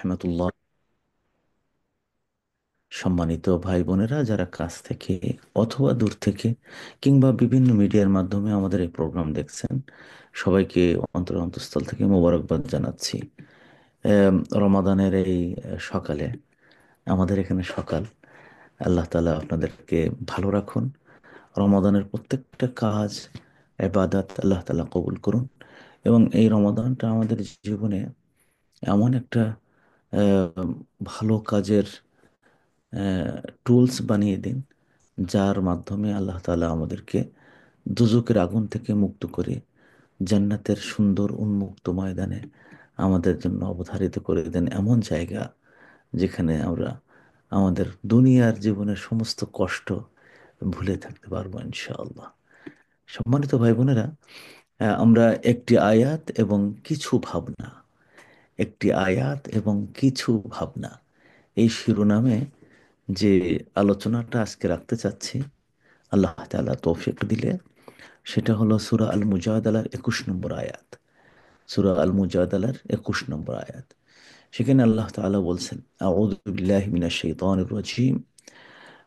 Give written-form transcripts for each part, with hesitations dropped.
রহমতুল্লাহ। সম্মানিত ভাই বোনেরা, যারা কাছ থেকে অথবা দূর থেকে কিংবা বিভিন্ন মিডিয়ার মাধ্যমে আমাদের এই প্রোগ্রাম দেখছেন, সবাইকে অন্তঃস্থল থেকে মোবারকবাদ জানাচ্ছি। রমাদানের এই সকালে, আমাদের এখানে সকাল, আল্লাহ তাআলা আপনাদেরকে ভালো রাখুন। রমাদানের প্রত্যেকটা কাজ, ইবাদত আল্লাহ তাআলা কবুল করুন। এবং এই রমাদানটা আমাদের জীবনে এমন একটা আহ, ভালো কাজের টুলস বানিয়ে দিন, যার মাধ্যমে আল্লাহ তাআলা আমাদেরকে দুজকের আগুন থেকে মুক্ত করে জান্নাতের সুন্দর উন্মুক্ত ময়দানে আমাদের জন্য অবধারিত করে দেন, এমন জায়গা যেখানে আমরা আমাদের দুনিয়ার জীবনের সমস্ত কষ্ট ভুলে থাকতে পারবো ইনশাআল্লাহ। সম্মানিত ভাই বোনেরা, আমরা একটি আয়াত এবং কিছু ভাবনা, একটি আয়াত এবং কিছু ভাবনা, এই শিরোনামে যে আলোচনাটা আজকে রাখতে চাচ্ছি, আল্লাহ তাআলা তৌফিক দিলে, সেটা হলো সূরা আল মুজাদালার 21 নম্বর আয়াত। সূরা আল মুজাদালার 21 নম্বর আয়াত। সেখানে আল্লাহ তাআলা বলছেন, আউযু বিল্লাহি মিনাশ শাইতানির রাজীম,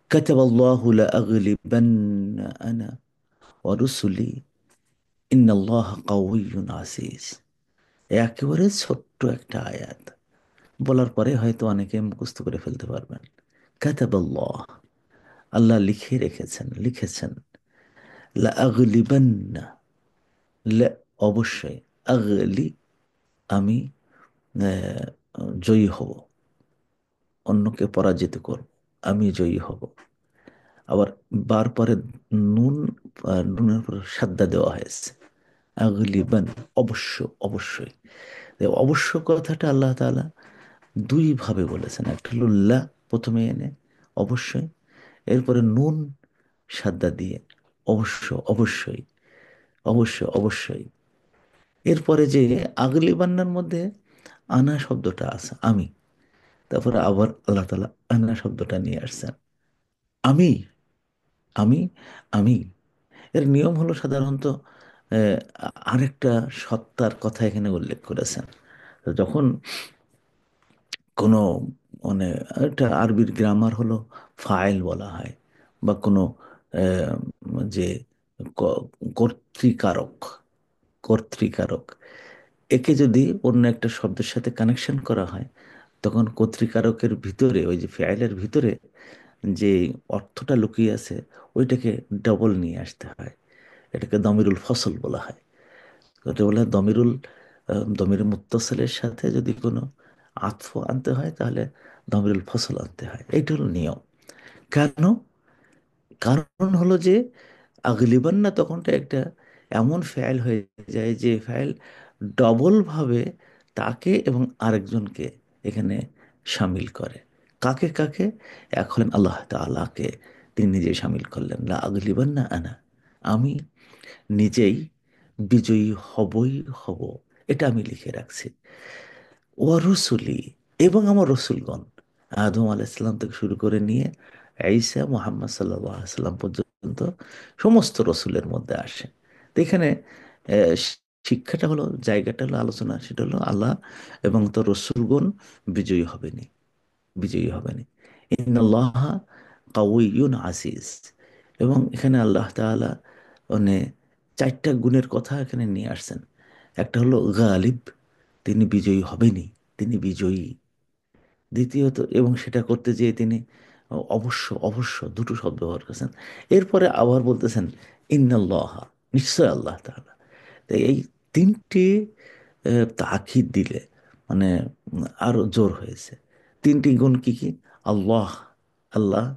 কাতাবাল্লাহু লাআগলিবান্না আনা ওয়া রুসুলি ইন্নাল্লাহা কাউইয়্যুন আজিজ। একেবারে ছোট্ট একটা আয়াত, বলার পরে হয়তো অনেকে মুখস্থ করে ফেলতে পারবেন। কাতাবাল্লাহ, আল্লাহ লিখে রেখেছেন, লিখেছেন। লা আগলিবান্না, লা অবশ্যই, আগলি আমি আহ, জয়ী হব, অন্যকে পরাজিত করব, আমি জয়ী হব। আবার বার পরে নুন, নুনের পর সাদ্দা দেওয়া হয়েছে। আগলিবান, অবশ্য, অবশ্যই। এই অবশ্য কথাটা আল্লাহ তাআলা দুই ভাবে বলেছেন। একটা হলো লা, প্রথমে এনে অবশ্যই, এরপরে নুন সাদ্দা দিয়ে অবশ্য, অবশ্যই, অবশ্য, অবশ্যই। এরপরে যে আগলি বান্নার মধ্যে আনা শব্দটা আছে, আমি, তারপরে আবার আল্লাহ তাআলা আনা শব্দটা নিয়ে আসছেন। আমি, আমি, আমি। এর নিয়ম হলো সাধারণত আহ, আরেকটা সত্তার কথা এখানে উল্লেখ করেছেন। তো যখন কোনো, মানে, একটা আরবির গ্রামার হলো ফাইল বলা হয়, বা কোনো আহ, যে ক- কর্তৃকারক, কর্তৃকারক, একে যদি অন্য একটা শব্দের সাথে কানেকশন করা হয়, তখন কর্তৃকারকের ভিতরে, ওই যে ফেয়াইলের ভিতরে যে অর্থটা লুকিয়ে আছে, ওইটাকে ডবল নিয়ে আসতে হয়। এটাকে দমিরুল ফসল বলা হয়। এটা বলে দমিরুল, দমির মুত্তাসিলের সাথে যদি কোনো আতফ আনতে হয়, তাহলে দমিরুল ফসল আনতে হয়। এইটা হলো নিয়ম। কেন? কারণ হলো যে আগলিবান না, তখনটা একটা এমন ফেল হয়ে যায় যে ফেল ডবল ভাবে তাকে এবং আরেকজনকে এখানে সামিল করে। কাকে কাকে? এক হলেন আল্লাহ তাআলাকে, তিনি নিজে সামিল করলেন। লা আগলিবান না আনা, আমি নিজেই বিজয়ী হবই হব, এটা আমি লিখে রাখছি। ও রসুলি, এবং আমার রসুলগণ, আদম আলাইসাল্লাম থেকে শুরু করে নিয়ে ঈসা মুহাম্মদ সাল্লাল্লাহু আলাইহি সাল্লাম পর্যন্ত সমস্ত রসুলের মধ্যে আসে। তো এখানে আহ, শিক্ষাটা হলো, জায়গাটা হলো, আলোচনা সেটা হলো আল্লাহ এবং তোর রসুলগণ বিজয়ী হবেনি, বিজয়ী হবেনি। ইন্নাল্লাহা কাউইয়ুন আজিজ। এবং এখানে আল্লাহ তাআলা মানে চারটা গুণের কথা এখানে নিয়ে আসছেন। একটা হলো গালিব, তিনি বিজয়ী হবেনি, তিনি বিজয়ী। দ্বিতীয়ত, এবং সেটা করতে যেয়ে তিনি অবশ্য, অবশ্য দুটো শব্দ ব্যবহার করেছেন। এরপরে আবার বলতেছেন ইন্নাল্লাহা, নিশ্চয় আল্লাহ তাআলা। তো এই তিনটি তাকিদ দিলে মানে আরো জোর হয়েছে। তিনটি গুণ কি কি? আল্লাহ, আল্লাহ,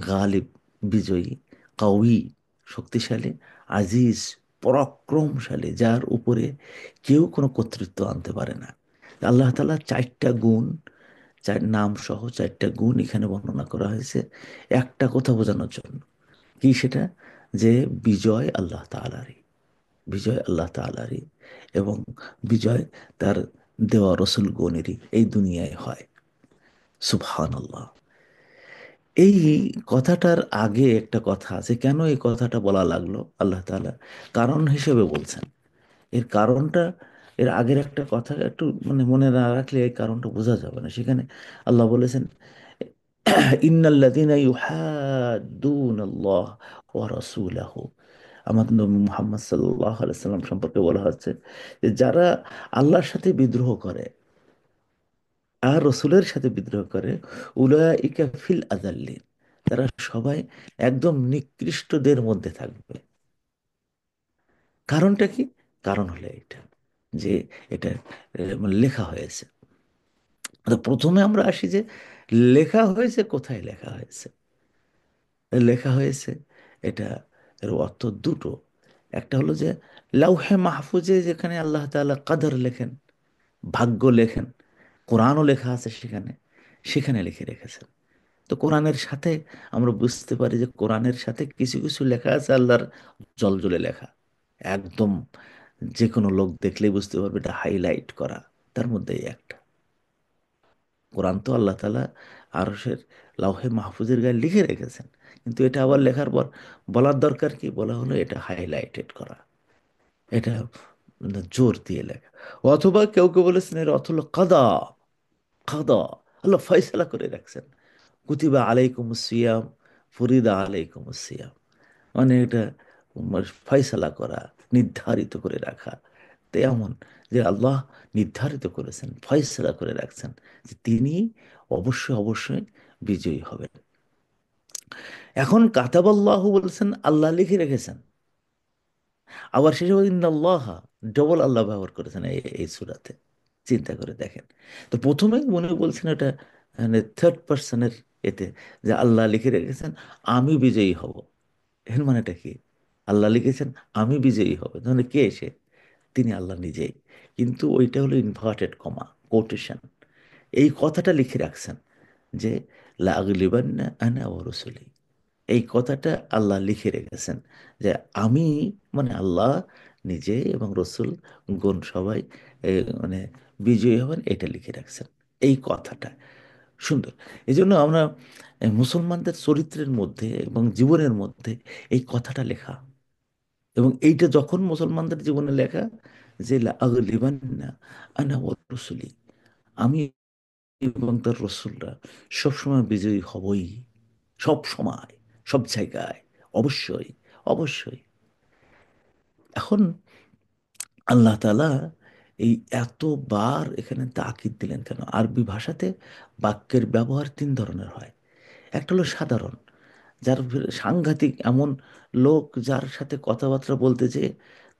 গালিব, বিজয়ী, কাউই, শক্তিশালী, আজিজ, পরাক্রমশালী, যার উপরে কেউ কোনো কর্তৃত্ব আনতে পারে না। আল্লাহ তাআলা চারটা গুণ, চার নাম সহ চারটা গুণ এখানে বর্ণনা করা হয়েছে একটা কথা বোঝানোর জন্য। কি সেটা? যে বিজয় আল্লাহ তাআলারই, বিজয় আল্লাহ তাআলারই, এবং বিজয় তার দেওয়া রসুলগণেরই এই দুনিয়ায় হয়। সুবহানাল্লাহ। এই কথাটার আগে একটা কথা আছে, কেন এই কথাটা বলা লাগলো? আল্লাহ তাআলা কারণ হিসেবে বলছেন। এর কারণটা এর আগের একটা কথা একটু মানে মনে না রাখলে এই কারণটা বোঝা যাবে না। সেখানে আল্লাহ বলেছেন, ইন্নাল্লাযীনা ইউহাদ্দুনাল্লাহ ওয়া রাসূলাহু, আমাদের নবী মুহাম্মদ সাল্লাল্লাহু আলাইহি সাল্লাম সম্পর্কে বলা হচ্ছে যে যারা আল্লাহর সাথে বিদ্রোহ করে আর রসুলের সাথে বিদ্রোহ করে, উলাইকা ফিল আযাল্লিন, তারা সবাই একদম নিকৃষ্টদের মধ্যে থাকবে। কারণটা কি? কারণ হলো এটা যে এটা মানে লেখা হয়েছে। তো প্রথমে আমরা আসি যে লেখা হয়েছে, কোথায় লেখা হয়েছে? লেখা হয়েছে, এটা এর অর্থ দুটো। একটা হলো যে লাউহে মাহফুজে, যেখানে আল্লাহ তাআলা কাদর লেখেন, ভাগ্য লেখেন, কোরআনও লেখা আছে সেখানে, সেখানে লিখে রেখেছেন। তো কোরআনের সাথে আমরা বুঝতে পারি যে কোরআনের সাথে কিছু কিছু লেখা আছে আল্লাহর জলজলে লেখা, একদম যে কোনো লোক দেখলেই বুঝতে পারবে এটা হাইলাইট করা। তার মধ্যেই একটা কোরআন তো আল্লাহ তাআলা আরশের লাউহে মাহফুজের গায়ে লিখে রেখেছেন, কিন্তু এটা আবার লেখার পর বলার দরকার কি? বলা হলো এটা হাইলাইটেড করা, এটা জোর দিয়ে লেখা। অথবা কেউ কেউ বলেছেন এর অর্থ হলো কাদা। কাদা, আল্লাহ ফয়সালা করে রাখছেন। কুতিবা আলাইকুম সিয়াম, ফরিদা আলাইকুম সিয়াম, মানে এটা ফয়সালা করা, নির্ধারিত করে রাখা। তো এমন যে আল্লাহ নির্ধারিত করেছেন, ফয়সালা করে রাখছেন যে তিনি অবশ্যই অবশ্যই বিজয়ী হবেন। এখন কাতাবাল্লাহু বলছেন, আল্লাহ লিখে রেখেছেন। আবার শেষে বলছেন আল্লাহ, ডবল আল্লাহ ব্যবহার করেছেন এই সূরাতে। চিন্তা করে দেখেন। তো প্রথমে মনে বলছেন এটা মানে থার্ড পার্সনের এতে, যে আল্লাহ লিখে রেখেছেন আমি বিজয়ী হব। এর মানেটা কি? আল্লাহ লিখেছেন আমি বিজয়ী হব, তাহলে কে এসে? তিনি আল্লাহ নিজেই। কিন্তু ওইটা হলো ইনভার্টেড কমা, কোটেশন। এই কথাটা লিখে রাখছেন যে লা আগলিবান্না আনা ওয়া রুসুলি, এই কথাটা আল্লাহ লিখে রেখেছেন যে আমি, মানে আল্লাহ নিজে এবং রসুল গণ সবাই মানে বিজয়ী হবেন, এটা লিখে রাখছেন। এই কথাটা সুন্দর। এই জন্য আমরা মুসলমানদের চরিত্রের মধ্যে এবং জীবনের মধ্যে এই কথাটা লেখা, এবং এইটা যখন মুসলমানদের জীবনে লেখা যে লা আগলিবান্না আনা ওয়া রুসুলি, আমি এবং তার রসুলরা সবসময় বিজয়ী হবই, সব সময়, সব জায়গায়, অবশ্যই, অবশ্যই। এখন আল্লাহ তাআলা এই এতবার এখানে তাকিদ দিলেন কেন? আরবি ভাষাতে বাক্যের ব্যবহার তিন ধরনের হয়। একটা হলো সাধারণ, যার সাংঘাতিক এমন লোক যার সাথে কথাবার্তা বলতে যে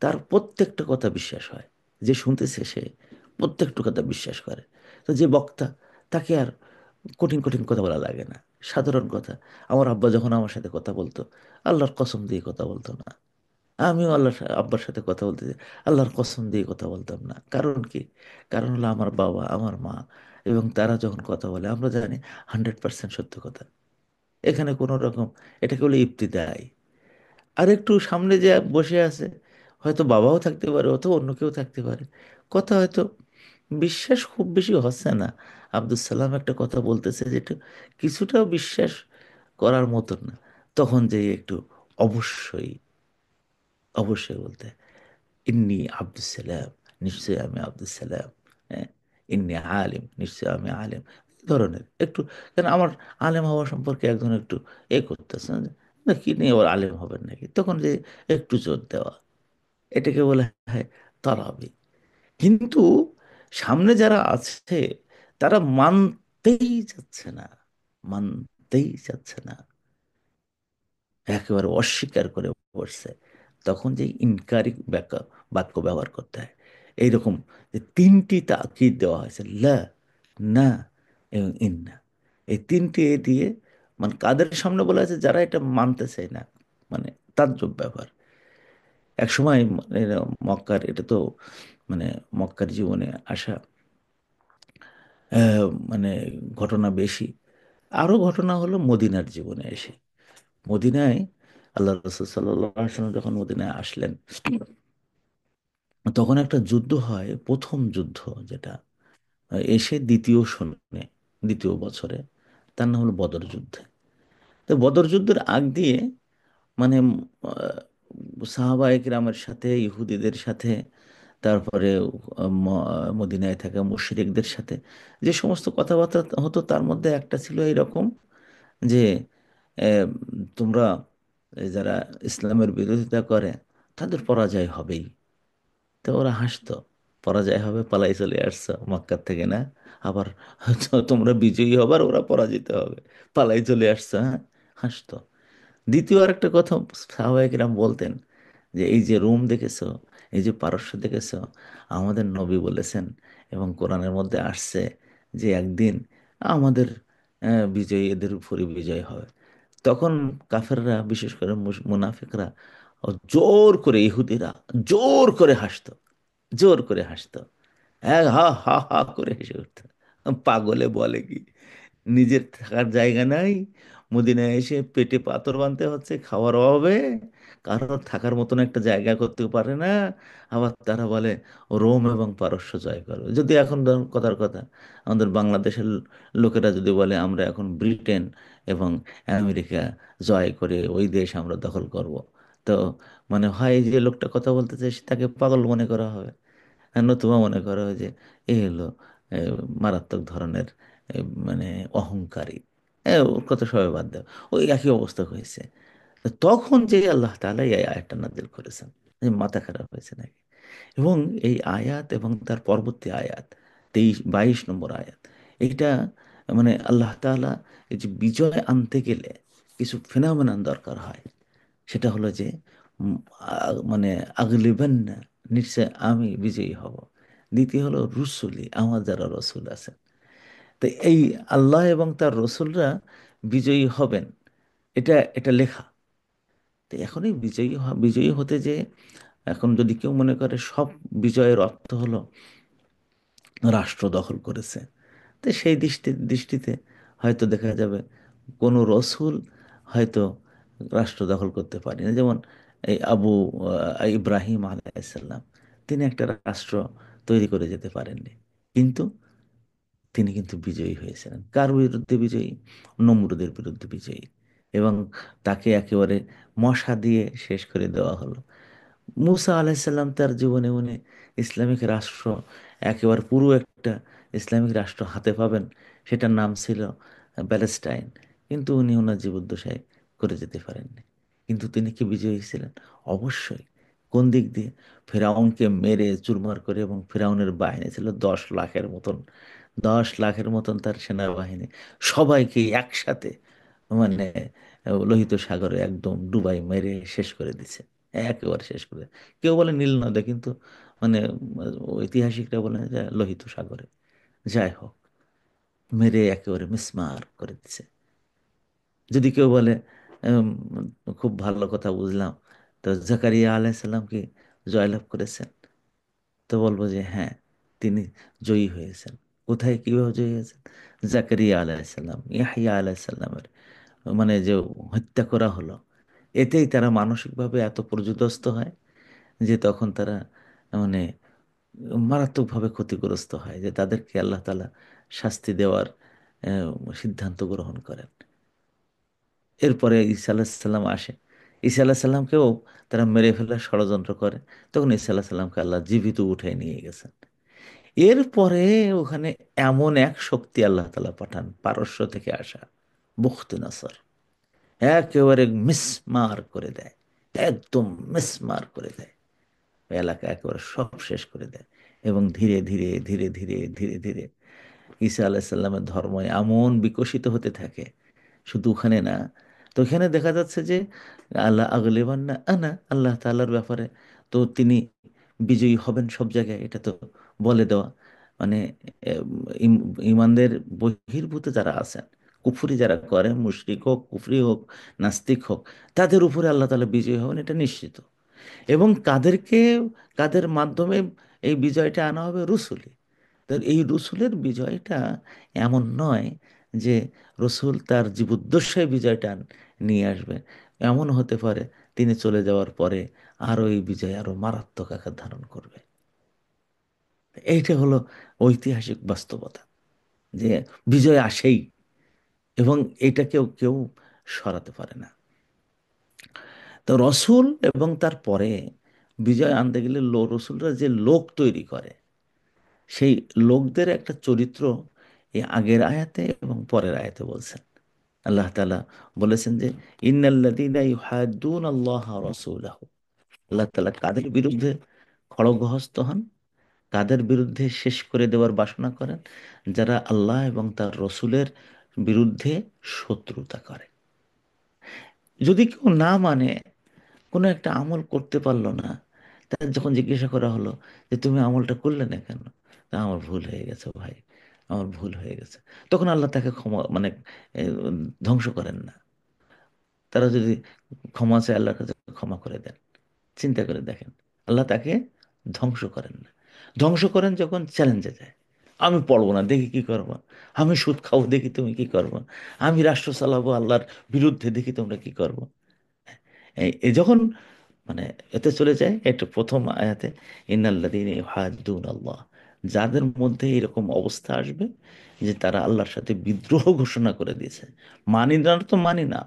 তার প্রত্যেকটা কথা বিশ্বাস হয়, যে শুনতেছে সে প্রত্যেকটা কথা বিশ্বাস করে। তো যে বক্তা, তাকে আর কঠিন কঠিন কথা বলা লাগে না, সাধারণ কথা। আমার আব্বা যখন আমার সাথে কথা বলতো, আল্লাহর কসম দিয়ে কথা বলতো না। আমিও আব্বার সাথে কথা বলতে যে আল্লাহর কসম দিয়ে কথা বলতাম না। কারণ কি? কারণ হলো আমার বাবা, আমার মা এবং তারা যখন কথা বলে আমরা জানি 100% সত্য কথা। এখানে কোনো রকম, এটাকে বলে ইবতিদাই। আর একটু সামনে যে বসে আছে, হয়তো বাবাও থাকতে পারে অথবা অন্য কেউ থাকতে পারে, কথা হয়তো বিশ্বাস খুব বেশি হচ্ছে না। আব্দুল সালাম একটা কথা বলতেছে যেটা কিছুটাও বিশ্বাস করার মতন না, তখন যে একটু অবশ্যই, অবশ্যই বলতে হয়, ইন্নি আব্দুল সালাম, নিশ্চয়ই আমি আব্দুল সালাম। হ্যাঁ, ইন্নি আলিম, নিশ্চয়ই আমি আলিম। এই ধরনের একটু, কেন আমার আলেম হওয়া সম্পর্কে একজন একটু করতেছে না, কি নিয়ে আবার আলেম হবেন নাকি, তখন যে একটু জোর দেওয়া, এটাকে বলা হয় তারাবি। কিন্তু সামনে যারা আছে তারা মানতেই চাচ্ছে না, মানতেই চাচ্ছে না, একেবারে অস্বীকার করে বসছে। তখন যে ইনকারি বাক্য বাক্য ব্যবহার করতে হয়। এইরকম যে তিনটি তাকিদ দেওয়া হয়েছে, লা, না এবং ইন্না। এই তিনটি দিয়ে মানে কাদের সামনে বলা হয়েছে? যারা এটা মানতে চায় না, মানে তাজ্জব ব্যবহার। এক সময় মানে মক্কার, এটা তো মানে মক্কার জীবনে আসা মানে ঘটনা বেশি। আরো ঘটনা হলো মদিনার জীবনে এসে। মদিনায় আল্লাহ রসুল সাল্লাল্লাহু আলাইহি ওয়াসাল্লাম যখন মদিনায় আসলেন, তখন একটা যুদ্ধ হয়, প্রথম যুদ্ধ যেটা, এসে দ্বিতীয় সনে, দ্বিতীয় বছরে, তার নাম হলো বদর যুদ্ধ। তো বদর যুদ্ধের আগ দিয়ে মানে সাহাবা একরামের সাথে, ইহুদিদের সাথে, তারপরে মদিনায় থাকা মুশরিকদের সাথে যে সমস্ত কথাবার্তা হতো, তার মধ্যে একটা ছিল এরকম যে আহ, তোমরা যারা ইসলামের বিরোধিতা করে তাদের পরাজয় হবেই। তো ওরা হাসতো, পরাজয় হবে, পালাই চলে আসছো মক্কার থেকে না, আবার তোমরা বিজয়ী হবার, ওরা পরাজিত হবে, পালাই চলে আসছো, হ্যাঁ, হাসতো। দ্বিতীয় আরেকটা কথা সাহাবায়ে কেরাম বলতেন, যে এই যে রোম দেখেছো, এই যে পারস্য দেখেছো, আমাদের নবী বলেছেন এবং কোরআনের মধ্যে আসছে যে একদিন আমাদের বিজয়ী এদের উপরই বিজয় হবে। তখন কাফেররা, বিশেষ করে মুনাফিকরা জোর করে, ইহুদিরা জোর করে হাসতো, জোর করে হাসতো, হ্যাঁ, হা হা হা করে হেসে উঠতো। পাগলে বলে কি, নিজের থাকার জায়গা নাই, মদিনায় এসে পেটে পাথর বাঁধতে হচ্ছে খাওয়ার অভাবে, কারণ থাকার মতন একটা জায়গা করতে পারে না, আবার তারা বলে রোম এবং পারস্য জয় করবে। যদি এখন ধরুন কথার কথা, আমাদের বাংলাদেশের লোকেরা যদি বলে আমরা এখন ব্রিটেন এবং আমেরিকা জয় করে ওই দেশ আমরা দখল করব, তো মানে হয় এই যে লোকটা কথা বলতে চাই তাকে পাগল মনে করা হবে, আর নতুবা মনে করা হয় যে এই হলো এ, মারাত্মক ধরনের মানে অহংকারী, ওর কথা সবাই বাদ দাও। ওই একই অবস্থা হয়েছে। তো তখন যে আল্লাহ তাআলা এই আয়াতটা নাযিল করেছেন, যে মাথা খারাপ হয়েছে নাকি। এবং এই আয়াত এবং তার পরবর্তী আয়াত 22 নম্বর আয়াত, এইটা মানে আল্লাহ তাআলা এই যে বিজয় আনতে গেলে কিছু ফেনোমেনন দরকার হয়। সেটা হলো যে উম, মানে আগলিবান্না, নিশ্চয় আমি বিজয়ী হব। দ্বিতীয় হলো রুসুলি, আমার যারা রসুল আছেন, তো এই আল্লাহ এবং তার রসুলরা বিজয়ী হবেন, এটা এটা লেখা। তো এখন এই বিজয়ী হতে যে, এখন যদি কেউ মনে করে সব বিজয়ের অর্থ হলো রাষ্ট্র দখল করেছে, তো সেই দৃষ্টিতে হয়তো দেখা যাবে কোনো রসুল হয়তো রাষ্ট্র দখল করতে পারেনি। যেমন এই ইব্রাহিম আলাইসাল্লাম, তিনি একটা রাষ্ট্র তৈরি করে যেতে পারেননি, কিন্তু তিনি কিন্তু বিজয়ী হয়েছিলেন। কার বিরুদ্ধে বিজয়ী? নমরুদের বিরুদ্ধে বিজয়ী। এবং তাকে একেবারে মশা দিয়ে শেষ করে দেওয়া হলো। মুসা আলাইসাল্লাম তার জীবনে উনি ইসলামিক রাষ্ট্র, একেবারে পুরো একটা ইসলামিক রাষ্ট্র হাতে পাবেন, সেটার নাম ছিল প্যালেস্টাইন, কিন্তু উনি ওনার জীবদ্দশায় করে যেতে পারেননি। কিন্তু তিনি কি বিজয়ী ছিলেন? অবশ্যই। কোন দিক দিয়ে? ফেরাউনকে মেরে চুরমার করে, এবং ফেরাউনের বাহিনী ছিল 10 লাখের মতন, 10 লাখের মতন তার সেনাবাহিনী, সবাইকে একসাথে মানে লোহিত সাগরে একদম ডুবাই মেরে শেষ করে দিছে, একেবারে শেষ করে। কেউ বলে নীল নদে, কিন্তু মানে ঐতিহাসিকরা বলে যে লোহিত সাগরে। যাই হোক, মেরে একেবারে মিসমার করে দিছে। যদি কেউ বলে উম, খুব ভালো কথা বুঝলাম, তো জাকারিয়া আলাইসাল্লাম কি জয়লাভ করেছেন? তো বলবো যে হ্যাঁ, তিনি জয়ী হয়েছেন। কোথায়, কিভাবে জয়ী হয়েছেন? জাকারিয়া আলাইসাল্লাম, ইয়াহিয়া আলাইসাল্লামের মানে যে হত্যা করা হলো, এতেই তারা মানসিকভাবে এত পর্যুদস্ত হয় যে তখন তারা মানে মারাত্মকভাবে ক্ষতিগ্রস্ত হয়, যে তাদেরকে আল্লাহ তাআলা শাস্তি দেওয়ার সিদ্ধান্ত গ্রহণ করেন। এরপরে ঈসা আলাহিসাল্লাম আসে, ঈসা আলাহিসাল্লামকেও তারা মেরে ফেলার ষড়যন্ত্র করে, তখন ঈসা আলাহিসাল্লামকে আল্লাহ জীবিত উঠে নিয়ে গেছেন। এরপরে ওখানে এমন এক শক্তি আল্লাহ তাআলা পাঠান, পারস্য থেকে আসা বুখত নসর, একেবারে মিসমার করে দেয়, একদম মিসমার করে দেয়, এলাকা একেবারে সব শেষ করে দেয়। এবং ধীরে ধীরে ধীরে ধীরে ধীরে ধীরে ঈসা আলাইসাল্লামের ধর্ম এমন বিকশিত হতে থাকে। শুধু ওখানে না, তো এখানে দেখা যাচ্ছে যে আল্লাহ আগলেবান না আনা, আল্লাহ তাআলার ব্যাপারে তো তিনি বিজয়ী হবেন সব জায়গায়, এটা তো বলে দেওয়া। মানে ইমানদের বহির্ভূত যারা আছেন, কুফরি যারা করে, মুশরিক হোক, কুফরি হোক, নাস্তিক হোক, তাদের উপরে আল্লাহ তাআলা বিজয়ী হবেন, এটা নিশ্চিত। এবং কাদের মাধ্যমে এই বিজয়টা আনা হবে? রসুলি। তো এই রসুলের বিজয়টা এমন নয় যে রসুল তার জীবদ্দশায় বিজয়টা নিয়ে আসবে, এমন হতে পারে তিনি চলে যাওয়ার পরে আরো এই বিজয় আরো মারাত্মক আকার ধারণ করবে। এইটা হলো ঐতিহাসিক বাস্তবতা, যে বিজয় আসেই, এবং এটা কেউ কেউ সরাতে পারে না। তো রসুল এবং তার পরে বিজয় আনতে গেলে রসুলরা যে লোক তৈরি করে, সেই লোকদের একটা চরিত্র এই আগের আয়াতে এবং পরের আয়াতে বলছেন। আল্লাহ তাআলা বলেছেন যে ইন্নাল্লাযীনা ইউহাদ্দুনা আল্লাহ ওয়া রাসূলাহু, আল্লাহ তাআলা কাদের বিরুদ্ধে খড়গহস্ত হন, কাদের বিরুদ্ধে শেষ করে দেওয়ার বাসনা করেন? যারা আল্লাহ এবং তার রসুলের বিরুদ্ধে শত্রুতা করে। যদি কেউ না মানে, কোনো একটা আমল করতে পারলো না, তার যখন জিজ্ঞাসা করা হলো যে তুমি আমলটা করলে না কেন, তা আমার ভুল হয়ে গেছে ভাই, আমার ভুল হয়ে গেছে, তখন আল্লাহ তাকে ক্ষমা মানে এ, ধ্বংস করেন না। তারা যদি ক্ষমা চায়, আল্লাহর কাছে ক্ষমা করে দেন। চিন্তা করে দেখেন, আল্লাহ তাকে ধ্বংস করেন না। ধ্বংস করেন যখন চ্যালেঞ্জে যায়, আমি পড়বো না, দেখি কি করবো, আমি সুদ খাবো, দেখি তুমি কি করবো, আমি রাষ্ট্র চালাবো আল্লাহর বিরুদ্ধে, দেখি তোমরা কি করবো। এই যখন মানে এতে চলে যায়, এটা প্রথম আয়াতে ইন্নাল্লাযীনা ইউহাদ্দুনা আল্লাহ, যাদের মধ্যে এরকম অবস্থা আসবে যে তারা আল্লাহর সাথে বিদ্রোহ ঘোষণা করে দিয়েছে, মানি না তো মানি না,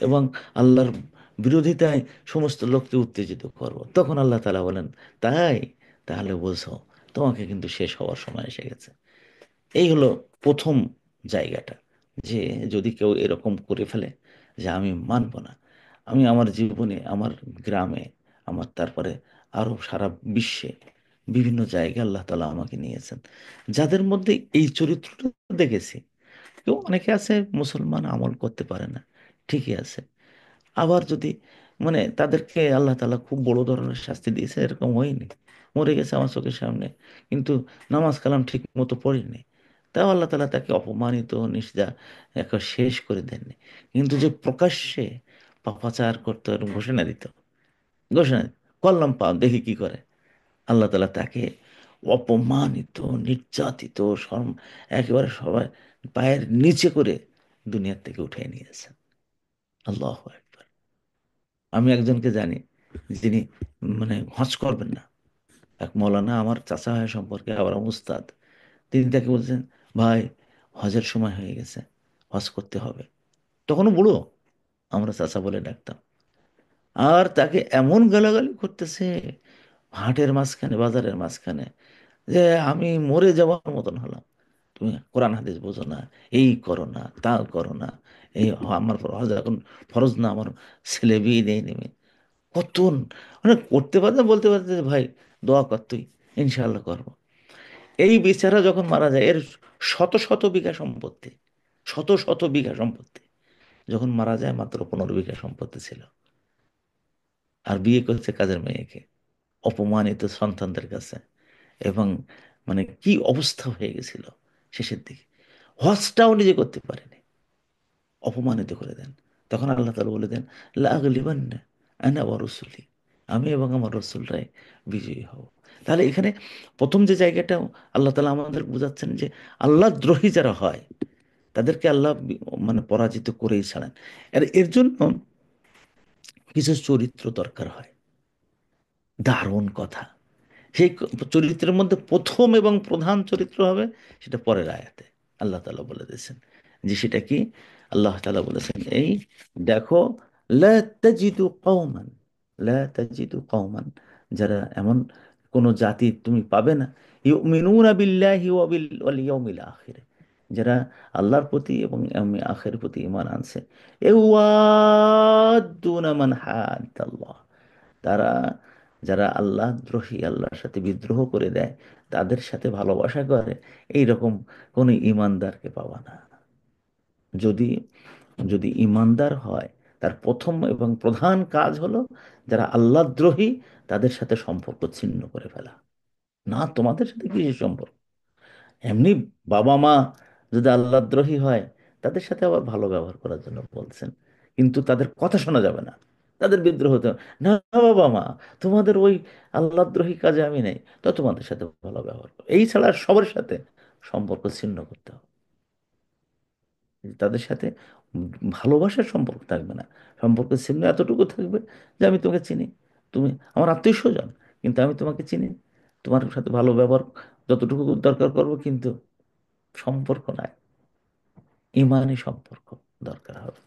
এবং আল্লাহর বিরোধিতায় সমস্ত লোককে উত্তেজিত করব, তখন আল্লাহ তাআলা বলেন তাই, তাহলে বোঝো তোমাকে কিন্তু শেষ হওয়ার সময় এসে গেছে। এই হলো প্রথম জায়গাটা, যে যদি কেউ এরকম করে ফেলে যে আমি মানব না, আমি আমার জীবনে, আমার গ্রামে, আমার তারপরে আরো সারা বিশ্বে বিভিন্ন জায়গায় আল্লাহ তাআলা আমাকে নিয়েছেন, যাদের মধ্যে এই চরিত্রটা দেখেছি। কেউ অনেকে আছে মুসলমান, আমল করতে পারে না, ঠিকই আছে। আবার যদি তাদেরকে আল্লাহ তাআলা খুব বড় ধরনের শাস্তি দিয়েছে, এরকম হয়নি, মরে গেছে আমার চোখের সামনে, কিন্তু নামাজ কালাম ঠিক মতো পড়েনি, তাও আল্লাহ তাআলা তাকে অপমানিত নির্জা একবার শেষ করে দেননি। কিন্তু যে প্রকাশ্যে পাপাচার করতো এবং ঘোষণা দিত, ঘোষণা দিত, করলাম পাপ, দেখি কি করে, আল্লাহ তাআলা তাকে অপমানিত, নির্যাতিত, একেবারে সবাই পায়ের নিচে করে দুনিয়ার থেকে উঠিয়ে নিয়েছেন। আল্লাহ আকবার। আমি একজনকে জানি, যিনি হজ করবেন না, এক মৌলানা, আমার চাচা হয় সম্পর্কে, আবার আমার উস্তাদ। তিনি তাকে বলছেন, ভাই হজের সময় হয়ে গেছে, হজ করতে হবে। তখনও বুড়ো, আমরা চাচা বলে ডাকতাম। আর তাকে এমন গালাগালি করতেছে হাটের মাঝখানে, বাজারের মাঝখানে, যে আমি মরে যাওয়ার মতন হলাম। তুমি কোরআন হাদিস বোঝো না, এই করো না, তা করো না, এই আমার হজ এখন ফরজ না, আমার ছেলে বিয়ে দিয়ে নেবে, কত করতে পারতে, বলতে পারতে যে ভাই দোয়া কর তুই, ইনশাআল্লাহ করবো। এই বেচারা যখন মারা যায়, এর শত শত বিঘা সম্পত্তি, শত শত বিঘা সম্পত্তি, যখন মারা যায় মাত্র 15 বিঘা সম্পত্তি ছিল। আর বিয়ে করছে কাজের মেয়েকে, অপমানিত সন্তানদের কাছে, এবং কি অবস্থা হয়ে গেছিল শেষের দিকে। হজটাও নিজে করতে পারেনি, অপমানিত করে দেন। তখন আল্লাহ তাআলা বলে দেন লা আগলিবান্না আনা ওয়া রুসুলি, আমি এবং আমার রসুলরাই বিজয়ী হব। তাহলে এখানে প্রথম যে জায়গাটা আল্লাহ তাআলা আমাদের বোঝাচ্ছেন যে আল্লাহ দ্রোহী যারা হয় তাদেরকে আল্লাহ পরাজিত করেই ছাড়েন। আর এর জন্য কিছু চরিত্র দরকার হয়। দারুণ কথা। সেই চরিত্রের মধ্যে প্রথম এবং প্রধান চরিত্র হবে, সেটা পরের আয়াতে আল্লাহ তাআলা বলে দিয়েছেন। যে সেটা কি? আল্লাহ তাআলা বলেছেন, এই দেখো, লা তাজিদু কওমান, লা তাজিদু কওমান, যারা এমন কোন জাতি তুমি পাবে না, ইউমিনুনা বিল্লাহি ওয়াল ইয়াউমিল আখির, যারা আল্লাহর প্রতি এবং আখের প্রতি ঈমান আনছে, ইউয়াদ্দুনা মান হাদ্দাল্লাহ, তারা, যারা আল্লাহ দ্রোহী, আল্লাহর সাথে বিদ্রোহ করে দেয়, তাদের সাথে ভালোবাসা করে, এই রকম কোন ইমানদারকে পাওয়া না। যদি যদি ইমানদার হয়, তার প্রথম এবং প্রধান কাজ হলো যারা আল্লাহ দ্রোহী তাদের সাথে সম্পর্ক ছিন্ন করে ফেলা। না, তোমাদের সাথে কিসের সম্পর্ক? এমনি বাবা মা যদি আল্লাহদ্রোহী হয়, তাদের সাথে আবার ভালো ব্যবহার করার জন্য বলছেন, কিন্তু তাদের কথা শোনা যাবে না, তাদের বিদ্রোহ হতে হবে না। বাবা মা, তোমাদের ওই আল্লাহদ্রোহী কাজে আমি নেই, তো তোমাদের সাথে ভালো ব্যবহার করো, এই ছাড়া আর সবার সাথে সম্পর্ক ছিন্ন করতে হবে। তাদের সাথে ভালোবাসার সম্পর্ক থাকবে না, সম্পর্ক ছিন্ন এতটুকু থাকবে যে আমি তোমাকে চিনি, তুমি আমার আত্মীয় স্বজন, কিন্তু আমি তোমাকে চিনি, তোমার সাথে ভালো ব্যবহার যতটুকু দরকার করবো, কিন্তু সম্পর্ক নাই, ইমানি সম্পর্ক দরকার হবে।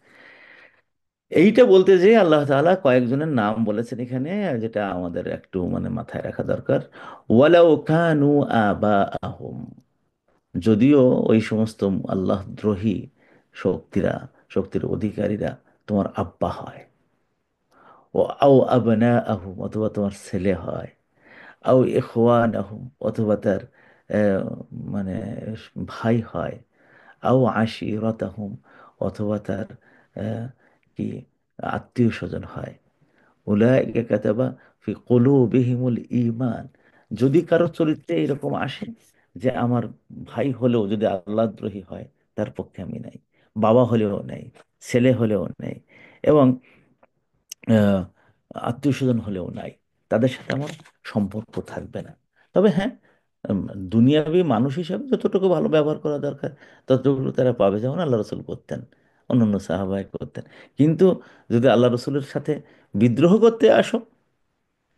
এইটা বলতে যে আল্লাহ তাআলা কয়েকজনের নাম বলেছেন এখানে, যেটা আমাদের একটু মানে মাথায় রাখা দরকার। ওয়ালাউ কানু আবাআহুম, যদিও ওই সমস্ত আল্লাহ দ্রোহী শক্তিরা, শক্তির অধিকারীরা তোমার আব্বা হয়, ও আও আবনাআহুম, অথবা তোমার ছেলে হয়, আও ইখওয়ানাহুম, অথবা তার আহ, মানে ভাই হয়, আও আশিরাতাহুম, অথবা তার আহ, কি আত্মীয় স্বজন হয়। উলাইকা কাতাবা ফি কুলুবিহিমুল ঈমান, যদি কারো চরিত্রে এরকম আসে যে আমার ভাই হলেও যদি আল্লাহদ্রোহী হয়, তার পক্ষে আমি নাই, বাবা হলেও নেই, ছেলে হলেও নেই, এবং আত্মীয় স্বজন হলেও নাই, তাদের সাথে আমার সম্পর্ক থাকবে না। তবে হ্যাঁ, উম, দুনিয়াবি মানুষ হিসাবে যতটুকু ভালো ব্যবহার করা দরকার ততটুকু তারা পাবে, যেমন আল্লাহ রসুল করতেন, অন্যান্য সাহাবায়ে করতেন। কিন্তু যদি আল্লাহ রসুলের সাথে বিদ্রোহ করতে আসো,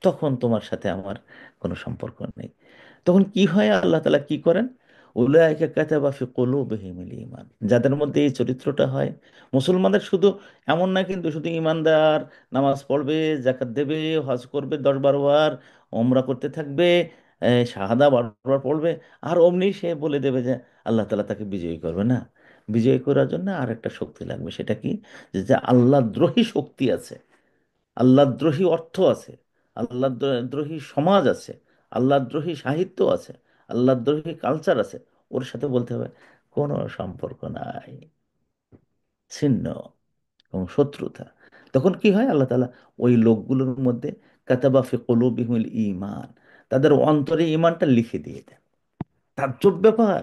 তখন তোমার সাথে আমার কোনো সম্পর্ক নেই। তখন কি হয়, আল্লাহ তাআলা কি করেন? উলাইকা কাতাবা ফি কুলুবিহিমুল ঈমান, যাদের মধ্যে এই চরিত্রটা হয়। মুসলমানদের শুধু এমন না কিন্তু, শুধু ইমানদার, নামাজ পড়বে, যাকাত দেবে, হজ করবে 10-12 বার, ওমরা করতে থাকবে, শাহাদা বারবার পড়বে, আর অমনি সে বলে দেবে যে আল্লাহ তাআলা তাকে বিজয়ী করবে না। বিজয়ী করার জন্য আর একটা শক্তি লাগবে, সেটা কি? যে আল্লাহ দ্রোহী শক্তি আছে, আল্লাহদ্রোহী অর্থ আছে, আল্লাহদ্রোহী সমাজ আছে, আল্লাহদ্রোহী সাহিত্য আছে, আল্লাহদ্রোহী কালচার আছে, ওর সাথে বলতে হবে কোনো সম্পর্ক নাই, ছিন্ন এবং শত্রুতা। তখন কি হয়, আল্লাহ তাআলা ওই লোকগুলোর মধ্যে কাতাবা ফি কুলুবিহিমুল ঈমান, তাদের অন্তরে ঈমানটা লিখে দিয়ে দেন। তাজ্জব ব্যাপার,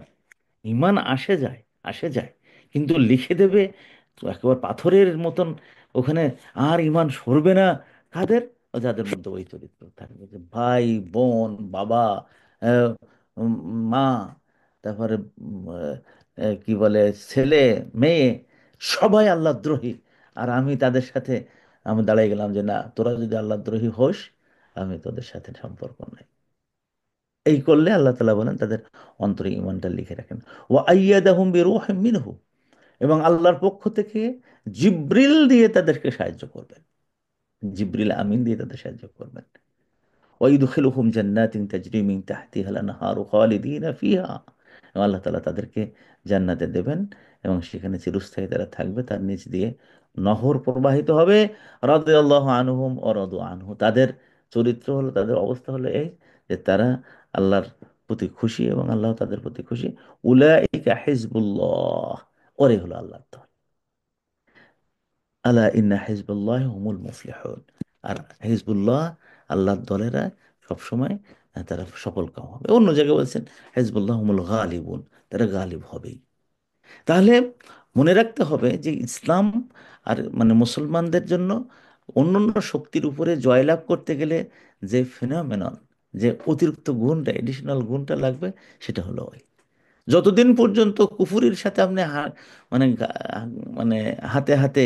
ইমান আসে যায়, আসে যায়, কিন্তু লিখে দেবে তো একেবারে পাথরের মতন ওখানে, আর ইমান সরবে না। কাদের? যাদের মধ্যে ওই চরিত্র থাকবে, যে ভাই, বোন, বাবা, আহ, উম, মা, তারপরে কি বলে, ছেলে, মেয়ে, সবাই আল্লাহ দ্রোহী। আর আমি তাদের সাথে আমি দাঁড়াই গেলাম যে না, তোরা যদি আল্লাহ দ্রোহী হোস, আমি তোদের সাথে সম্পর্ক নাই। এই করলে আল্লাহ তাআলা বলেন তাদের অন্তরে ঈমানটা লিখে রাখেন। ওয়া আইয়াদাহুম বিরূহিম মিনহু, এবং আল্লাহর পক্ষ থেকে জিব্রিল দিয়ে তাদেরকে সাহায্য করবেন, জিব্রিল আমিন দিয়ে তাদের সাহায্য করবেন। ওয়াইদখিলুহুম জান্নাতিন তাজরি মিন তাহতিহাল আনহারু খালিদিনা ফিহা, এবং আল্লাহ তাআলা তাদেরকে জান্নাতে দেবেন, এবং সেখানে চিরস্থায়ী তারা থাকবে, তার নিচ দিয়ে নহর প্রবাহিত হবে। রাদিয়াল্লাহু আনহুম ওয়া রাদু আনহু, তাদের চরিত্র হলো, তাদের অবস্থা হলো এই যে তারা আল্লাহর প্রতি খুশি এবং আল্লাহ তাদের প্রতি খুশি। উলাইকা হিজবুল্লাহ, ওরে হলো আল্লাহর দল। আলা ইন্না হিজবুল্লাহ হুমুল মুফলিহুন, আর হিজবুল্লাহ, আল্লাহর দলেরা সবসময় তারা সফল কাম হবে। অন্য জায়গায় বলছেন হিজবুল্লাহ হুমুল গালিবুন, তারা গালিব হবেই। তাহলে মনে রাখতে হবে যে ইসলাম আর মানে মুসলমানদের জন্য অন্যান্য শক্তির উপরে জয়লাভ করতে গেলে যে ফিনোমেনন, যে অতিরিক্ত গুণটা, এডিশনাল গুণটা লাগবে, সেটা হলো ওই, যতদিন পর্যন্ত কুফুরির সাথে আপনি মানে মানে হাতে হাতে,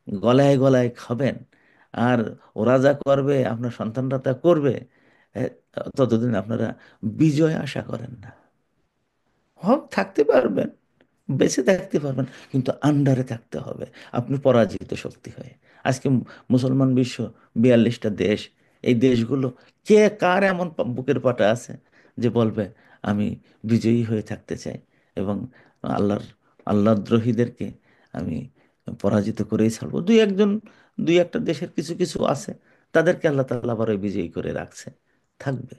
গলায় গলায় খাবেন, আর ওরা যা করবে আপনার সন্তানরা তা করবে, এ, ততদিন আপনারা বিজয় আশা করেন না। হক থাকতে পারবেন, বেঁচে থাকতে পারবেন, কিন্তু আন্ডারে থাকতে হবে, আপনি পরাজিত শক্তি হয়ে। আজকে মুসলমান বিশ্ব 42টা দেশ, এই দেশগুলো কে কার এমন বুকের পাটা আছে যে বলবে আমি বিজয়ী হয়ে থাকতে চাই, এবং আল্লাহর আল্লাহদ্রোহীদেরকে আমি পরাজিত করেই ছাড়বো। দুই একটা দেশের কিছু কিছু আছে, তাদেরকে আল্লাহ তাআলা আবার ওই বিজয়ী করে রাখছে, থাকবে।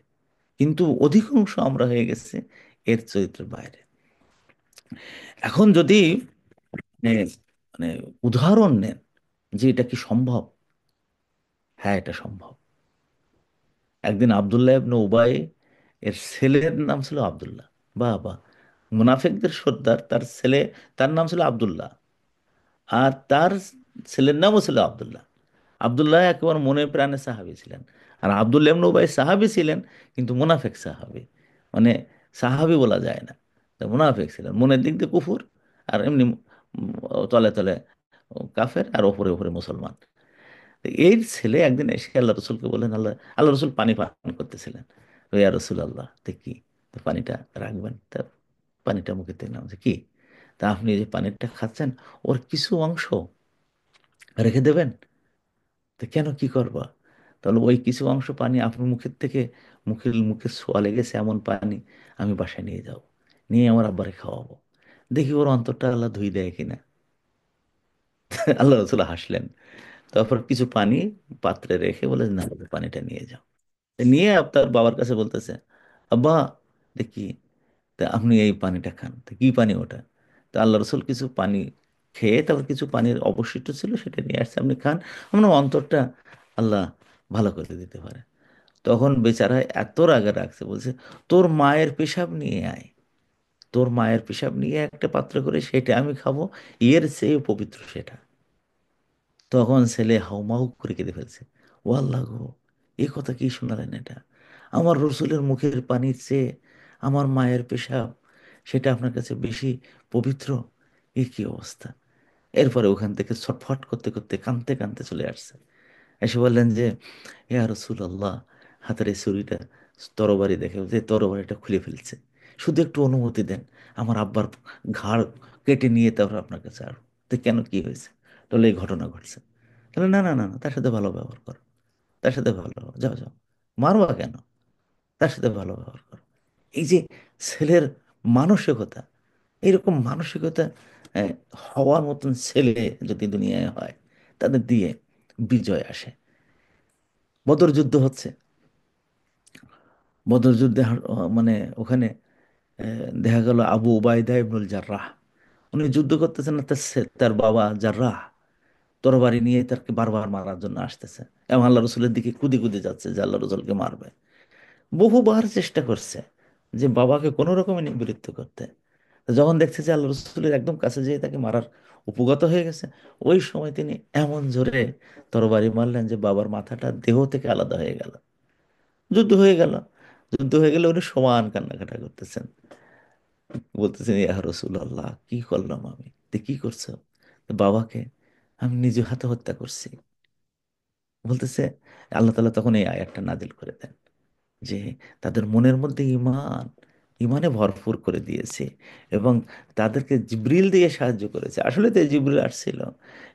কিন্তু অধিকাংশ আমরা হয়ে গেছে এর চরিত্রের বাইরে। এখন যদি মানে মানে উদাহরণ নেন যে এটা কি সম্ভব, হ্যাঁ এটা সম্ভব। একদিন আব্দুল্লাহ ইবনে উবাই এর ছেলের নাম ছিল আব্দুল্লাহ, বাবা, মুনাফিকদের সর্দার, তার ছেলে, তার নাম ছিল আব্দুল্লাহ, আর তার ছেলের নামও ছিল আব্দুল্লাহ। আব্দুল্লাহ একেবারে মনে প্রাণে সাহাবী ছিলেন, আর আব্দুল্লাহ ইবনে উবাই সাহাবী ছিলেন, কিন্তু মুনাফিক সাহাবী, মানে সাহাবী বলা যায় না, তা মুনাফিক ছিলেন, মনের দিক দিয়ে কুফুর, আর এমনি তলে তলে কাফের, আর ওপরে ওপরে মুসলমান। তো এই ছেলে একদিন এসে আল্লাহ রসুলকে বললেন, আল্লাহ, আল্লাহ রসুল পানি পান করতেছিলেন, তো ইয়া রসুল আল্লাহ, তো কি, তো পানিটা রাখবেন, তা পানিটা মুখে দিলাম, যে কি, তা আপনি যে পানিটা খাচ্ছেন ওর কিছু অংশ রেখে দেবেন? তো কেন, কি করবা? তাহলে ওই কিছু অংশ পানি আপনার মুখের থেকে, মুখের মুখে ছোঁয়া লেগেছে এমন পানি আমি বাসায় নিয়ে যাব, নিয়ে আমার আব্বারে খাওয়াবো, দেখি ওর অন্তরটা আল্লাহ ধুই দেয় কিনা। আল্লাহ রসুল হাসলেন। তারপর কিছু পানি পাত্রে রেখে বলে, না, পানিটা নিয়ে যাও। নিয়ে আপনার বাবার কাছে বলতেছে, আব্বা দেখি, তা আপনি এই পানিটা খান। তা কি পানি ওটা? তা আল্লাহ রসুল কিছু পানি খেয়ে তারপর কিছু পানির অবশিষ্ট ছিল সেটা নিয়ে আসছে, আপনি খান, আপনার অন্তরটা আল্লাহ ভালো করে দিতে পারে। তখন বেচারা এত রাগে রাখছে, বলছে, তোর মায়ের পেশাব নিয়ে আয়, তোর মায়ের পেশাব নিয়ে একটা পাত্র করে সেটা আমি খাবো, এর চেয়ে পবিত্র সেটা। তখন ছেলে হাউমাউ করে কেঁদে ফেলছে, ও আল্লাহ গো, এ কথা কি শোনালেন এটা? আমার রসুলের মুখের পানির চেয়ে আমার মায়ের পেশাব, সেটা আপনার কাছে বেশি পবিত্র? এ কি অবস্থা! এরপরে ওখান থেকে ছটফট করতে করতে কাঁদতে কাঁদতে চলে আসছে। এসে বললেন যে, ইয়া রসুল আল্লাহ, হাতের এই ছুরিটা, তরবারি দেখে যে তরবারিটা খুলে ফেলছে, শুধু একটু অনুমতি দেন, আমার আব্বার ঘাড় কেটে নিয়ে তারপর আপনার কাছে আর। তো কেন, কি হয়েছে? তাহলে এই ঘটনা ঘটছে। তাহলে না না না না, তার সাথে ভালো ব্যবহার করো, তার সাথে ভালো, যাও যাও, মারবা কেন? তার সাথে ভালো ব্যবহার করো। এই যে ছেলের মানসিকতা, এইরকম মানসিকতা আহ, হওয়ার মতন ছেলে যদি দুনিয়ায় হয়, তাদের দিয়ে বিজয় আসে। বদর যুদ্ধ হচ্ছে, বদর যুদ্ধে মানে ওখানে দেখা গেল আবু উবাইদা ইবনুল জার্রাহ, উনি যুদ্ধ করতেছেন না, তার বাবা জার্রাহ তরবারি নিয়ে তাকে বারবার মারার জন্য আসতেছে, এবং আল্লাহ রসুলের দিকে কুদি কুদি যাচ্ছে যে আল্লাহ রসুলকে মারবে। বহুবার চেষ্টা করছে যে বাবাকে কোনো রকমে নিবৃত্ত করতে। তো যখন দেখছে যে আল্লাহ রসুলের একদম কাছে যেয়ে তাকে মারার উপগত হয়ে গেছে, ওই সময় তিনি এমন জোরে তরবারি মারলেন যে বাবার মাথাটা দেহ থেকে আলাদা হয়ে গেল। যুদ্ধ হয়ে গেল। যুদ্ধ হয়ে গেলে উনি সমান কান্নাকাটা করতেছেন, বলতেছেন, ইয়া রসুল আল্লাহ, কি করলাম আমি? তো কি করছো? তো বাবাকে আমি নিজ হাতে হত্যা করছি। বলতেছে, আল্লাহ তাআলা তখন এই আয়াতটা নাজিল করে দেন যে তাদের মনের মধ্যে ইমান, ইমানে ভরপুর করে দিয়েছে, এবং তাদেরকে জিবরিল দিয়ে সাহায্য করেছে, আসলে তো জিবরিল আসছিল,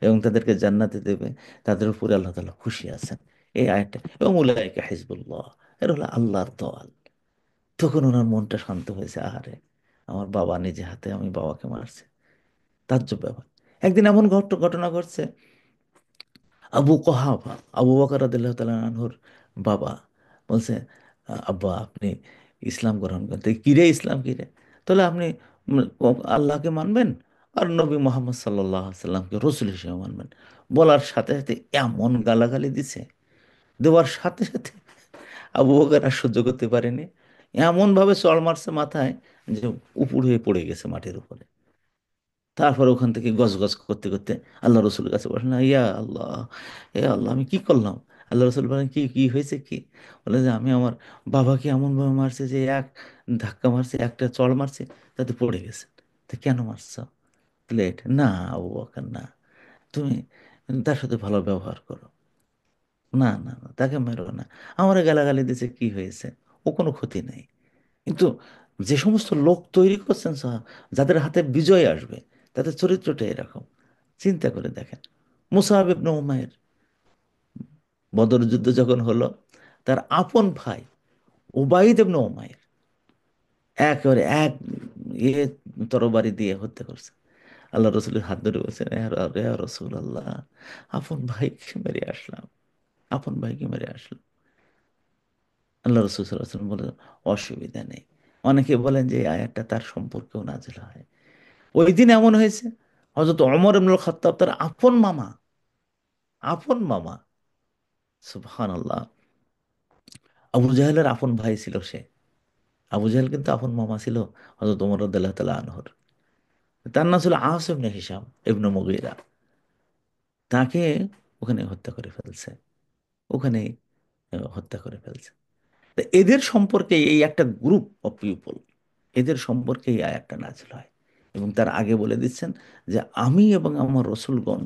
এবং তাদেরকে জান্নাতে দেবে, তাদের উপরে আল্লাহ তাআলা খুশি আছেন। এই আয়াতটা, এবং উলাইকা হিজবুল্লাহ, এর হলো আল্লাহর দল। তখন ওনার মনটা শান্ত হয়েছে, আহারে, আমার বাবা নিজে হাতে, আমি বাবাকে মারছে, তাজ্জব ব্যাপার। একদিন এমন ঘটনা ঘটছে, আবু কহাফা, আবু বকর রাদিয়াল্লাহু তাআলা আনহুর বাবা, বলছে, আব্বা আপনি ইসলাম গ্রহণ করতে, কিরে ইসলাম কিরে? তাহলে আপনি আল্লাহকে মানবেন আর নবী মোহাম্মদ সাল্লাল্লাহু আলাইহি সাল্লামকে রসুল হিসেবে মানবেন। বলার সাথে সাথে এমন গালাগালি দিছে, দেওয়ার সাথে সাথে আবু বকর আর সহ্য করতে পারেনি, এমন ভাবে চড় মারছে মাথায় যে উপুড় হয়ে পড়ে গেছে মাটির উপরে। তারপর ওখান থেকে গজগজ করতে করতে আল্লাহ রসুলের কাছে বসলেন, ইয়া আল্লাহ, এ আল্লাহ, আমি কি করলাম? আল্লাহ রসুল বলেন, কি কি হয়েছে কি? বলে যে আমি আমার বাবাকে এমনভাবে মারছে যে এক ধাক্কা মারছে, একটা চড় মারছে, তাতে পড়ে গেছে। তো কেন মারছ? প্লেট না, আবু বকর না, তুমি তার সাথে ভালো ব্যবহার করো, না না না, তাকে মেরো না। আমার গালাগালি দিছে, কি হয়েছে? ও কোনো ক্ষতি নেই। কিন্তু যে সমস্ত লোক তৈরি করছেন যাদের হাতে বিজয় আসবে, তাদের চরিত্রটা এরকম। চিন্তা করে দেখেন, মুসাহাব ইবনে উমাইর, বদর যুদ্ধ যখন হলো, তার আপন ভাই উবাইদ ইবনে উমাইর একেবারে এক ইয়ে তরবারি দিয়ে হত্যা করছে। আল্লাহ রসুলের হাত ধরে বলছেন, রসুল আল্লাহ, আপন ভাইকে মেরে আসলাম, আপন ভাইকে মেরে আসলাম। আল্লাহ রসুল সাল্লাল্লাহু আলাইহি ওয়াসাল্লাম বলে, অসুবিধা নেই। অনেকে বলেন যে এই আয়াতটা তার সম্পর্কেও নাযিল হয়। ওই দিন এমন হয়েছে, হযরত ওমর ইবনুল খাত্তাব, তার আপন মামা, আপন মামা, সুবহানাল্লাহ, আবু জাহেলের আপন ভাই ছিল সে। আবু জাহেল কিন্তু আপন মামা ছিল হযরত ওমর রাদিয়াল্লাহু তাআলা আনহুর। তার নাম ছিল আস ইবনে হিশাম ইবনে মুগীরা। তাকে ওখানে হত্যা করে ফেলছে, ওখানে হত্যা করে ফেলছে। তা এদের সম্পর্কে, এই একটা গ্রুপ অফ পিপল, এদের সম্পর্কে এই আয়াতটা নাযিল হয়, এবং তার আগে বলে দিচ্ছেন যে আমি এবং আমার রসুলগণ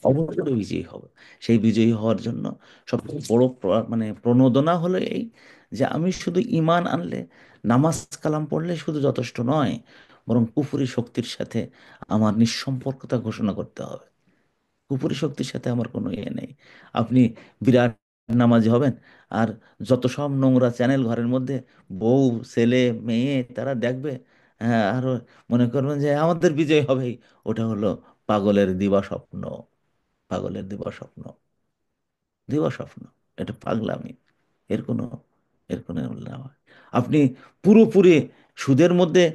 অবশ্যই বিজয়ী হব। সেই বিজয়ী হওয়ার জন্য সবচেয়ে বড় মানে প্রণোদনা হলো এই, যে আমি শুধু ঈমান আনলে, নামাজ কালাম পড়লে শুধু যথেষ্ট নয়, বরং কুফরি শক্তির সাথে আমার নিঃসম্পর্কতা ঘোষণা করতে হবে। কুফরি শক্তির সাথে আমার কোনো ইয়ে নেই। আপনি বিরাট নামাজি হবেন, আর যত সব নোংরা চ্যানেল ঘরের মধ্যে, বউ, ছেলে, মেয়ে তারা দেখবে, হ্যাঁ, আর মনে করবেন যে আমাদের বিজয় হবেই। ওটা হলো পাগলের দিবা স্বপ্ন, পাগলের দিবা স্বপ্ন, দিবা স্বপ্ন। এটা পাগলামি। এর কোনো এর কোনো মূল্য হয়। আপনি পুরোপুরি সুদের মধ্যে,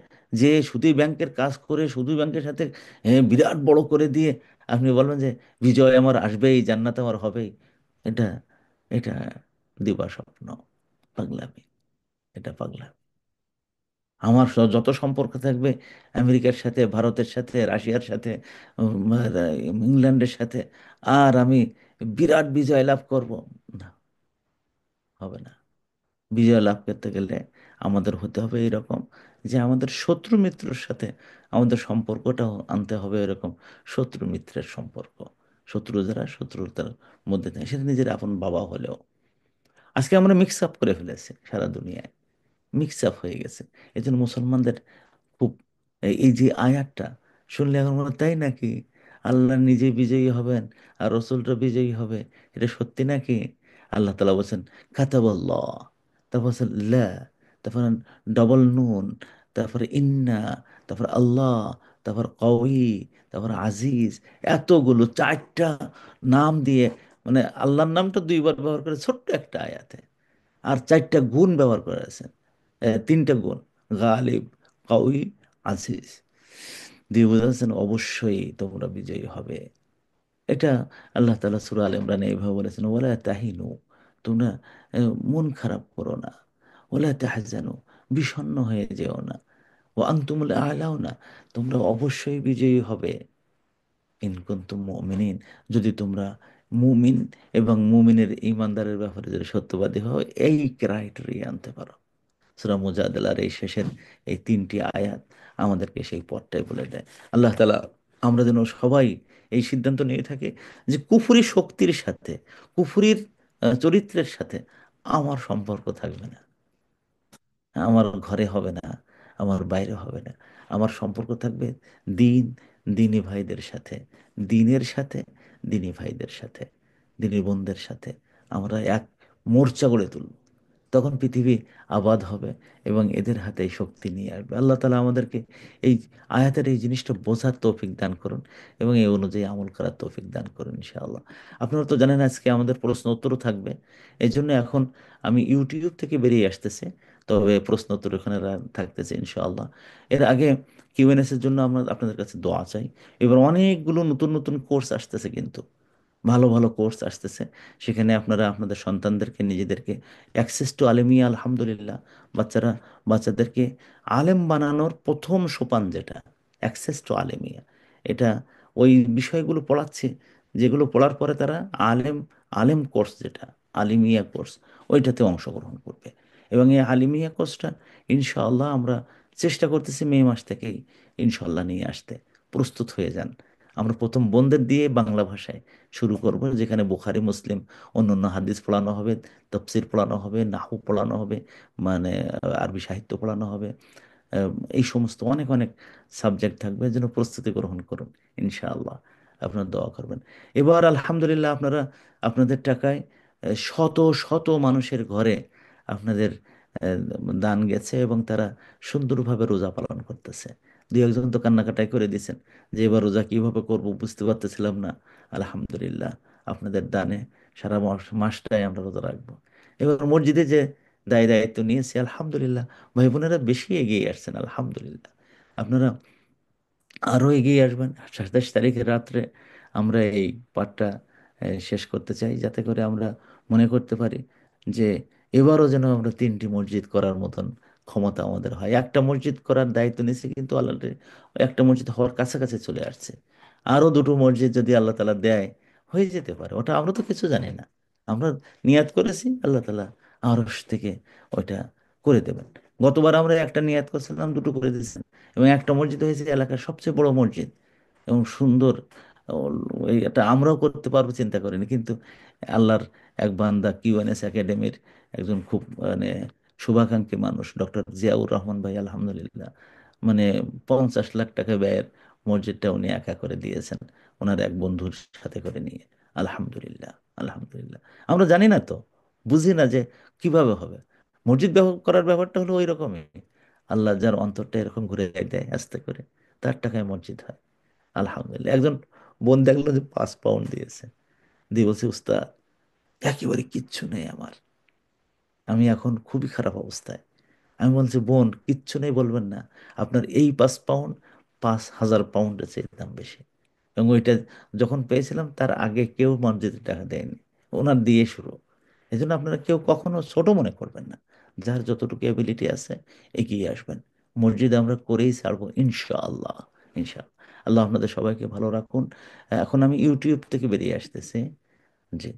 যে সুদী ব্যাংকের কাজ করে সুদী ব্যাংকের সাথে বিরাট বড় করে দিয়ে আপনি বলবেন যে বিজয় আমার আসবেই, জান্নাত আমার হবেই। এটা এটা দিবা স্বপ্ন, পাগলামি। এটা পাগলামি। আমার যত সম্পর্ক থাকবে আমেরিকার সাথে, ভারতের সাথে, রাশিয়ার সাথে, আর ইংল্যান্ডের সাথে, আর আমি বিরাট বিজয় লাভ করব, না, হবে না। বিজয় লাভ করতে গেলে আমাদের হতে হবে এরকম, যে আমাদের শত্রু মিত্রের সাথে আমাদের সম্পর্কটাও আনতে হবে এরকম শত্রু মিত্রের সম্পর্ক। শত্রু যারা, শত্রুতার মধ্যে থাকে, সেটা নিজের আপন বাবা হলেও। আজকে আমরা মিক্স আপ করে ফেলেছি সারা দুনিয়ায়, মিক্স আপ হয়ে গেছে। এই জন্য মুসলমানদের খুব, এই যে আয়াতটা শুনলে এখন মনে হয়, তাই নাকি আল্লাহ নিজে বিজয়ী হবেন আর রসুলটা বিজয়ী হবে, এটা সত্যি নাকি? আল্লাহ তালা বলছেন কাতাবাল্লাহ, তারপর বলছেন লা, তারপর ডবল নুন, তারপরে ইন্না, তারপর আল্লাহ, তারপর কওয়ি, তারপর আজিজ, এতগুলো চারটা নাম দিয়ে, মানে আল্লাহর নামটা দুইবার ব্যবহার করে ছোট্ট একটা আয়াতে, আর চারটা গুণ ব্যবহার করেছেন, তিনটা গুণ, গালিব, কাউই, আজিজ, দিয়ে বোঝাচ্ছেন অবশ্যই তোমরা বিজয়ী হবে। এটা আল্লাহ তাআলা সূরা আল ইমরানে এইভাবে বলেছেন, ওয়ালা তাহিনু, তোমরা মন খারাপ করো না, ওয়ালা তাহজানু, বিষণ্ণ হয়ে যেও না, ও আনতুমুল আলাউনা, তোমরা অবশ্যই বিজয়ী হবে, ইন কুনতুম মুমিনিন, যদি তোমরা মুমিন এবং মুমিনের ইমানদারের ব্যাপারে যদি সত্যবাদী হও, এই ক্রাইটেরিয়া আনতে পারো। সূরা মুজাদালার এই শেষের এই তিনটি আয়াত আমাদেরকে সেই পথটাই বলে দেয়। আল্লাহ তাআলা, আমরা যেন সবাই এই সিদ্ধান্ত নিয়ে থাকি যে কুফরি শক্তির সাথে, কুফরির চরিত্রের সাথে আমার সম্পর্ক থাকবে না, আমার ঘরে হবে না, আমার বাইরে হবে না। আমার সম্পর্ক থাকবে দিন, দিনী ভাইদের সাথে, দিনের সাথে, দিনী ভাইদের সাথে, দিনী বোনদের সাথে। আমরা এক মোর্চা গড়ে তুলব, তখন পৃথিবী আবাদ হবে এবং এদের হাতে এই শক্তি নিয়ে আসবে। আল্লাহ তালা আমাদেরকে এই আয়াতের এই জিনিসটা বোঝার তৌফিক দান করুন এবং এই অনুযায়ী আমল করার তৌফিক দান করুন ইনশাআল্লাহ। আপনারা তো জানেন আজকে আমাদের প্রশ্ন উত্তরও থাকবে, এই জন্য এখন আমি ইউটিউব থেকে বেরিয়ে আসতেছে, তবে প্রশ্ন উত্তর এখানে থাকতেছে ইনশাআল্লাহ। এর আগে কিউএনএস এর জন্য আমরা আপনাদের কাছে দোয়া চাই। এবার অনেকগুলো নতুন নতুন কোর্স আসতেছে, কিন্তু ভালো ভালো কোর্স আসতেছে। সেখানে আপনারা আপনাদের সন্তানদেরকে, নিজেদেরকে অ্যাক্সেস টু আলেমিয়া, আলহামদুলিল্লাহ, বাচ্চারা, বাচ্চাদেরকে আলেম বানানোর প্রথম সোপান যেটা অ্যাক্সেস টু আলেমিয়া, এটা ওই বিষয়গুলো পড়াচ্ছে, যেগুলো পড়ার পরে তারা আলেম, আলেম কোর্স যেটা আলিমিয়া কোর্স, ওইটাতে অংশগ্রহণ করবে। এবং এই আলিমিয়া কোর্সটা ইনশাআল্লাহ আমরা চেষ্টা করতেছি মে মাস থেকেই ইনশাআল্লাহ নিয়ে আসতে। প্রস্তুত হয়ে যান। আমরা প্রথম বন্ধের দিয়ে বাংলা ভাষায় শুরু করব, যেখানে বুখারি, মুসলিম, অন্যান্য হাদিস পড়ানো হবে, তফসির পড়ানো হবে, নাহু পড়ানো হবে, মানে আরবি সাহিত্য পড়ানো হবে। এই সমস্ত অনেক অনেক সাবজেক্ট থাকবে, যেন প্রস্তুতি গ্রহণ করুন ইনশাআল্লাহ। আপনারা দোয়া করবেন। এবার আলহামদুলিল্লাহ আপনারা আপনাদের টাকায় শত শত মানুষের ঘরে আপনাদের আহ, দান গেছে এবং তারা সুন্দরভাবে রোজা পালন করতেছে। দুই একজন তো কান্নাকাটাই করে দিয়েছেন যে এবার রোজা কিভাবে করব বুঝতে পারতেছিলাম না। আলহামদুলিল্লাহ আপনাদের দানে সারা মাসটাই আমরা রোজা রাখবো। এবার মসজিদে যে দায়িত্ব নিয়েছি, আলহামদুলিল্লাহ ভাই বোনেরা বেশি এগিয়ে আসছেন, আলহামদুলিল্লাহ। আপনারা আরও এগিয়ে আসবেন। 27 তারিখের রাত্রে আমরা এই পাঠটা শেষ করতে চাই, যাতে করে আমরা মনে করতে পারি যে এবারও যেন আমরা 3টি মসজিদ করার মতন ক্ষমতা আমাদের হয়। একটা মসজিদ করার দায়িত্ব নিয়েছে, কিন্তু আল্লাহ একটা মসজিদ হওয়ার কাছাকাছি চলে আসছে। আরও দুটো মসজিদ যদি আল্লাহ তালা দেয়, হয়ে যেতে পারে। ওটা আমরা তো কিছু জানি না, আমরা নিয়াত করেছি, আল্লাহ তালা আরশ থেকে ওইটা করে দেবেন। গতবার আমরা একটা নিয়াত করছিলাম, দুটো করে দিয়েছেন, এবং একটা মসজিদ হয়েছে এলাকার সবচেয়ে বড় মসজিদ এবং সুন্দর। এটা আমরাও করতে পারবো চিন্তা করিনি, কিন্তু আল্লাহর এক বান্দা, কিউএনএস একাডেমির একজন খুব মানে শুভাকাঙ্ক্ষী মানুষ, ডক্টর জিয়াউর রহমান ভাই, আলহামদুলিল্লাহ, মানে 50 লাখ টাকা ব্যয়ের মসজিদটা উনি একা করে দিয়েছেন, ওনার এক বন্ধুর সাথে করে নিয়ে। আলহামদুলিল্লাহ, আলহামদুলিল্লাহ। আমরা জানি না তো, বুঝি না যে কিভাবে হবে। মসজিদ ব্যবহার করার ব্যাপারটা হলো ওই রকমই। আল্লাহ যার অন্তরটা এরকম ঘুরে দেয় আস্তে করে, তার টাকায় মসজিদ হয়। আলহামদুলিল্লাহ। একজন বোন দেখলো যে 5 পাউন্ড দিয়েছে, দিয়ে বলছে, উস্তাদ একেবারে কিচ্ছু নেই আমার, আমি এখন খুবই খারাপ অবস্থায়। আমি বলছি, বোন কিচ্ছু নেই বলবেন না, আপনার এই 5 পাউন্ড 5,000 পাউন্ডের চেয়ে দাম বেশি। এবং ওইটা যখন পেয়েছিলাম তার আগে কেউ মসজিদে টাকা দেয়নি, ওনার দিয়ে শুরু। এই জন্য আপনারা কেউ কখনো ছোট মনে করবেন না, যার যতটুকু এবিলিটি আছে এগিয়ে আসবেন। মসজিদে আমরা করেই ছাড়বো ইনশাআল্লাহ, ইনশাআল্লাহ। আল্লাহ আপনাদের সবাইকে ভালো রাখুন। এখন আমি ইউটিউব থেকে বেরিয়ে আসতেছি। জি।